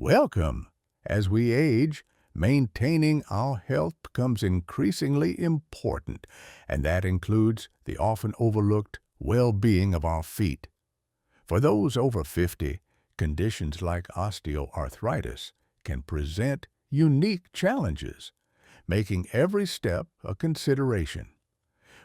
Welcome. As we age, maintaining our health becomes increasingly important, and that includes the often overlooked well-being of our feet. For those over 50, conditions like osteoarthritis can present unique challenges, making every step a consideration.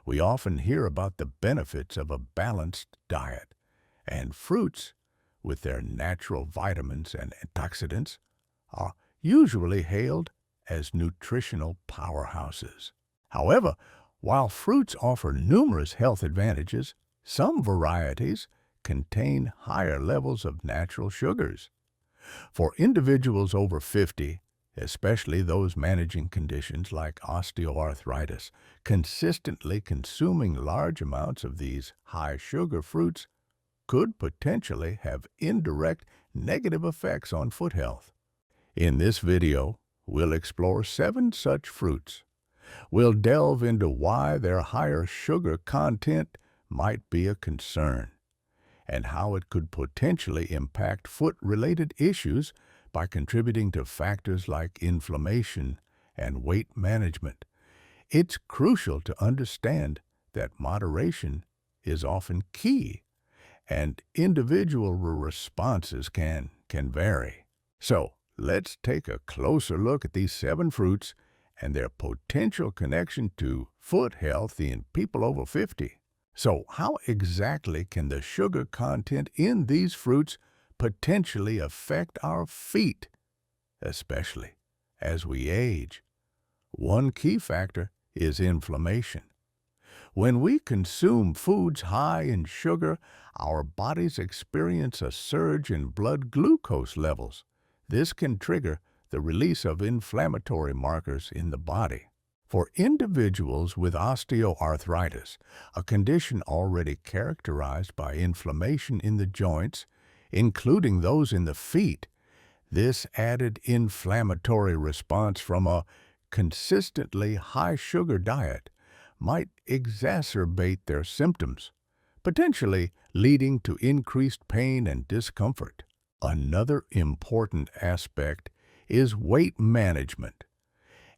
We often hear about the benefits of a balanced diet, and fruits, with their natural vitamins and antioxidants, are usually hailed as nutritional powerhouses. However, while fruits offer numerous health advantages, some varieties contain higher levels of natural sugars. For individuals over 50, especially those managing conditions like osteoarthritis, consistently consuming large amounts of these high-sugar fruits could potentially have indirect negative effects on foot health. In this video, we'll explore 7 such fruits. We'll delve into why their higher sugar content might be a concern, and how it could potentially impact foot-related issues by contributing to factors like inflammation and weight management. It's crucial to understand that moderation is often key, and individual responses can vary. So, let's take a closer look at these 7 fruits and their potential connection to foot health in people over 50. So, how exactly can the sugar content in these fruits potentially affect our feet, especially as we age? One key factor is inflammation. When we consume foods high in sugar, our bodies experience a surge in blood glucose levels. This can trigger the release of inflammatory markers in the body. For individuals with osteoarthritis, a condition already characterized by inflammation in the joints, including those in the feet, this added inflammatory response from a consistently high-sugar diet might exacerbate their symptoms, potentially leading to increased pain and discomfort. Another important aspect is weight management.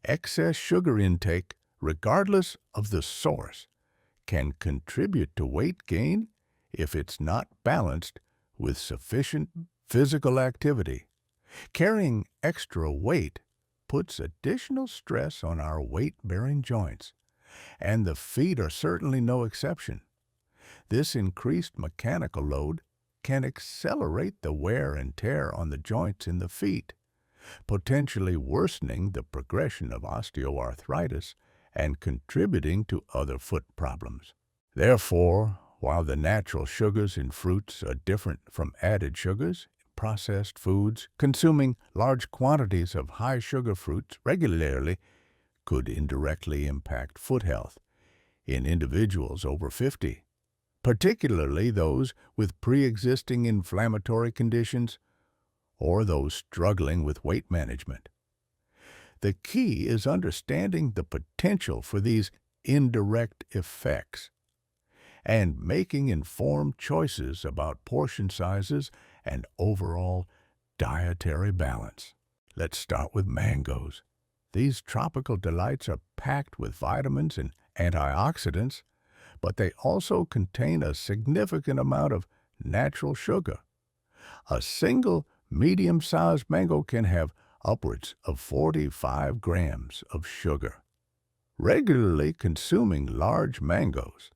Excess sugar intake, regardless of the source, can contribute to weight gain if it's not balanced with sufficient physical activity. Carrying extra weight puts additional stress on our weight-bearing joints, and the feet are certainly no exception. This increased mechanical load can accelerate the wear and tear on the joints in the feet, potentially worsening the progression of osteoarthritis and contributing to other foot problems. Therefore, while the natural sugars in fruits are different from added sugars in processed foods, consuming large quantities of high-sugar fruits regularly could indirectly impact foot health in individuals over 50, particularly those with pre-existing inflammatory conditions or those struggling with weight management. The key is understanding the potential for these indirect effects and making informed choices about portion sizes and overall dietary balance. Let's start with mangoes. These tropical delights are packed with vitamins and antioxidants, but they also contain a significant amount of natural sugar. A single medium-sized mango can have upwards of 45 grams of sugar. Regularly consuming large mangoes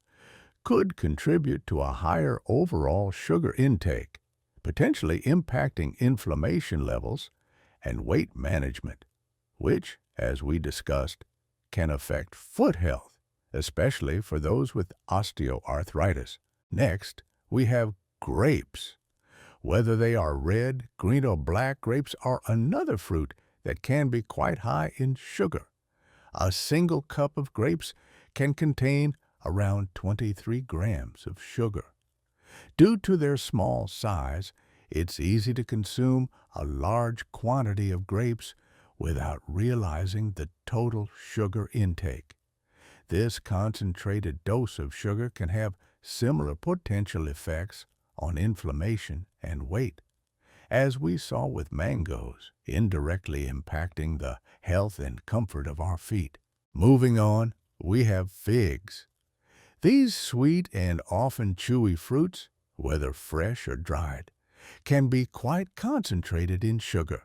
could contribute to a higher overall sugar intake, potentially impacting inflammation levels and weight management, which, as we discussed, can affect foot health, especially for those with osteoarthritis. Next, we have grapes. Whether they are red, green, or black, grapes are another fruit that can be quite high in sugar. A single cup of grapes can contain around 23 grams of sugar. Due to their small size, it's easy to consume a large quantity of grapes without realizing the total sugar intake. This concentrated dose of sugar can have similar potential effects on inflammation and weight, as we saw with mangoes, indirectly impacting the health and comfort of our feet. Moving on, we have figs. These sweet and often chewy fruits, whether fresh or dried, can be quite concentrated in sugar.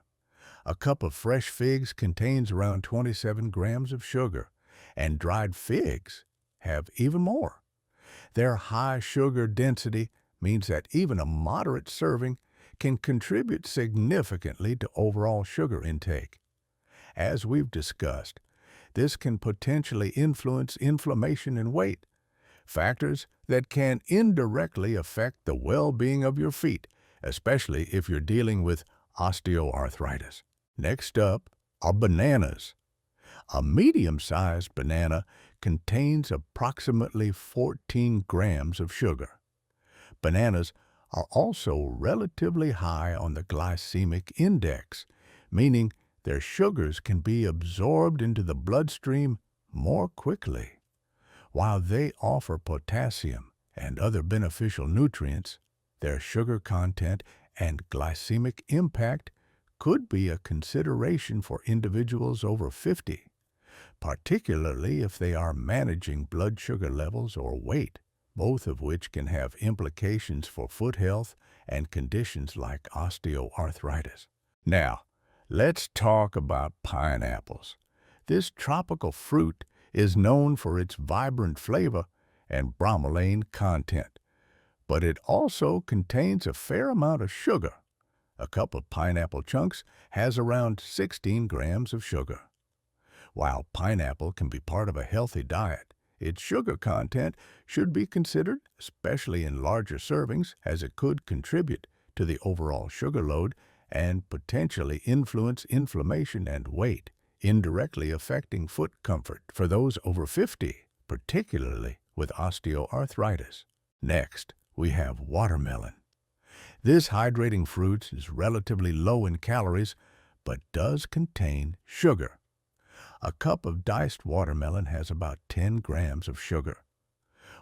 A cup of fresh figs contains around 27 grams of sugar, and dried figs have even more. Their high sugar density means that even a moderate serving can contribute significantly to overall sugar intake. As we've discussed, this can potentially influence inflammation and weight, factors that can indirectly affect the well-being of your feet, especially if you're dealing with osteoarthritis. Next up are bananas. A medium-sized banana contains approximately 14 grams of sugar. Bananas are also relatively high on the glycemic index, meaning their sugars can be absorbed into the bloodstream more quickly. While they offer potassium and other beneficial nutrients, their sugar content and glycemic impact could be a consideration for individuals over 50, particularly if they are managing blood sugar levels or weight, both of which can have implications for foot health and conditions like osteoarthritis. Now, let's talk about pineapples. This tropical fruit is known for its vibrant flavor and bromelain content, but it also contains a fair amount of sugar. A cup of pineapple chunks has around 16 grams of sugar. While pineapple can be part of a healthy diet, its sugar content should be considered, especially in larger servings, as it could contribute to the overall sugar load and potentially influence inflammation and weight, indirectly affecting foot comfort for those over 50, particularly with osteoarthritis. Next, we have watermelon. This hydrating fruit is relatively low in calories, but does contain sugar. A cup of diced watermelon has about 10 grams of sugar.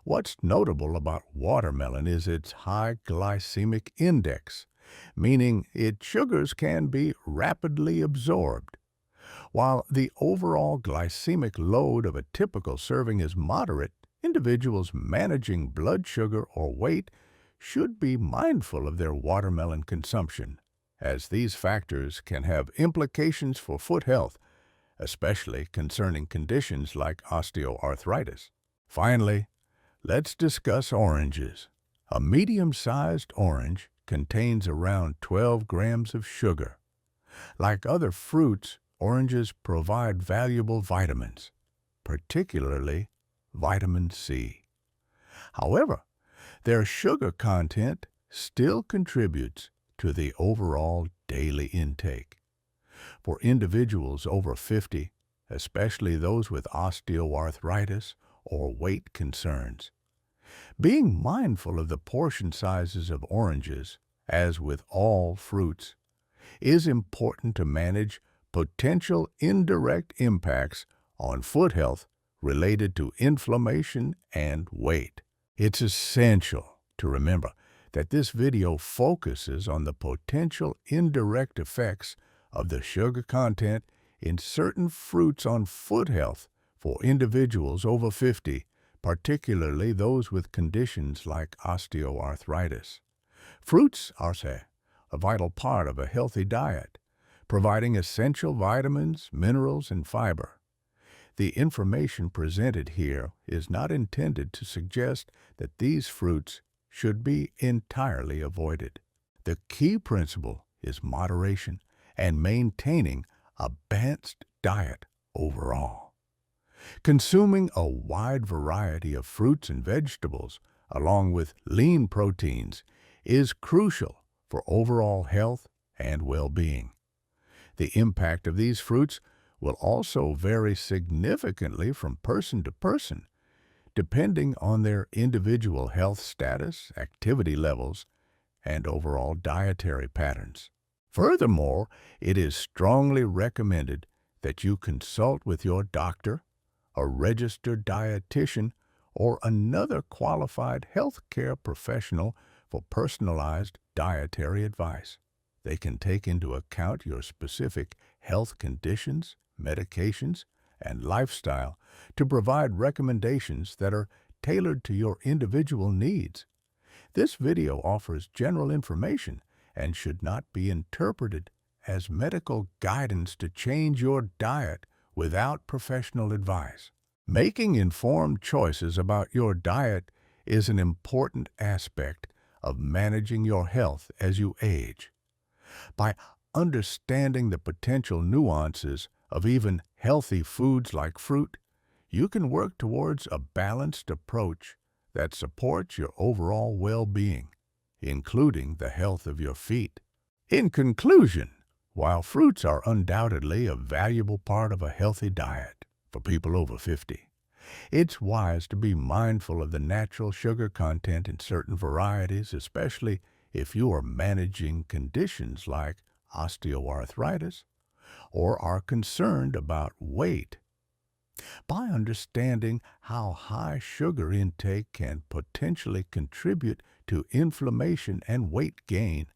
What's notable about watermelon is its high glycemic index, meaning its sugars can be rapidly absorbed. While the overall glycemic load of a typical serving is moderate, individuals managing blood sugar or weight should be mindful of their watermelon consumption, as these factors can have implications for foot health, especially concerning conditions like osteoarthritis. Finally, let's discuss oranges. A medium-sized orange contains around 12 grams of sugar. Like other fruits, oranges provide valuable vitamins, particularly vitamin C. However, their sugar content still contributes to the overall daily intake. For individuals over 50, especially those with osteoarthritis or weight concerns, being mindful of the portion sizes of oranges, as with all fruits, is important to manage potential indirect impacts on foot health related to inflammation and weight. It's essential to remember that this video focuses on the potential indirect effects of the sugar content in certain fruits on foot health for individuals over 50, particularly those with conditions like osteoarthritis. Fruits are a vital part of a healthy diet, providing essential vitamins, minerals, and fiber. The information presented here is not intended to suggest that these fruits should be entirely avoided. The key principle is moderation and maintaining a balanced diet overall. Consuming a wide variety of fruits and vegetables, along with lean proteins, is crucial for overall health and well-being. The impact of these fruits will also vary significantly from person to person, depending on their individual health status, activity levels, and overall dietary patterns. Furthermore, it is strongly recommended that you consult with your doctor, a registered dietitian, or another qualified healthcare professional for personalized dietary advice. They can take into account your specific health conditions, medications, and lifestyle to provide recommendations that are tailored to your individual needs. This video offers general information and should not be interpreted as medical guidance to change your diet without professional advice. Making informed choices about your diet is an important aspect of managing your health as you age. By understanding the potential nuances of even healthy foods like fruit, you can work towards a balanced approach that supports your overall well-being, including the health of your feet. In conclusion, while fruits are undoubtedly a valuable part of a healthy diet for people over 50, it's wise to be mindful of the natural sugar content in certain varieties, especially if you are managing conditions like osteoarthritis or are concerned about weight. By understanding how high sugar intake can potentially contribute to inflammation and weight gain,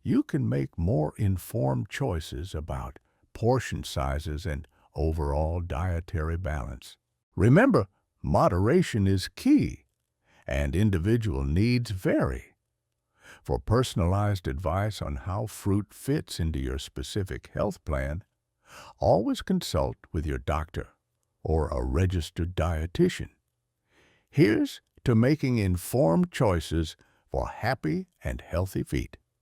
you can make more informed choices about portion sizes and overall dietary balance. Remember, moderation is key, and individual needs vary. For personalized advice on how fruit fits into your specific health plan, always consult with your doctor or a registered dietitian. Here's to making informed choices for happy and healthy feet.